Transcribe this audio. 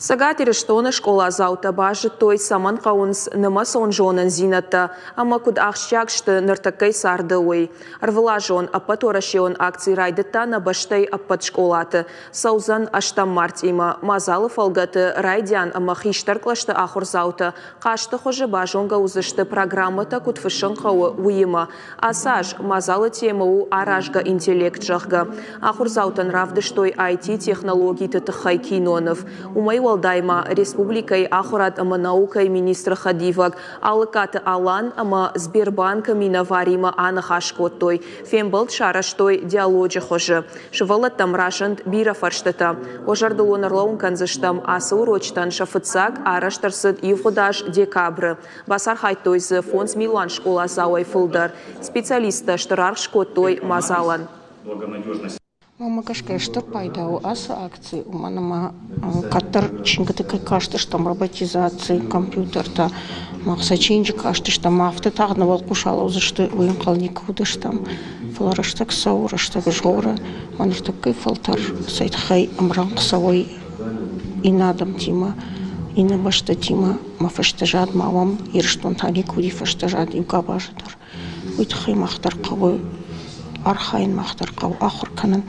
Сагатери штона школа заута бажы той саман қауынс нема сон жонын зинаты, ама күд ақшчакшты ныртакай сарды ой. Арвыла жон апат орашион акций райдыта на баштай апат школаты. Саузан аштам март има. Мазалы фалгаты райдян ама хиштарклашты ахур заута. Қашты хожы бажонга узышты программата күд фышын қауы уйыма. Асаж мазалы темау аражга интеллект жағга. Ахур заутан равдыштой IT технологий тытықай кинонов. Умай Дайма республикой ахурат ама наукой министр Хадивак, алыкаты алан ама Сбербанка минаварима ана хашкоттой, фембалт шараштой диалоги хожи. Шывалат там рашанд бира фарштата. Ожардулонарлаун канзыштам асы урочтан шафыцак араштарсыд евгудаш декабры. Басар хайтойзы фонс Милан школа зауай фылдар. Специалиста штырар шкоттой мазалан. Мама кашка что пайдау аса акции у манама катар чингаты кажется что роботизации компьютер-то махсачинчик кажется что мафта тагнавал кушала за что уем қалник удыш там флораштак саураштак жора он что кайфалтар сайт хай амран савой и надам тима и на башта тима мафаштажад мавам ирштон тани куди фаштажад им кабаждар уйт хай махтар кавы архайн махтар кав ахур канан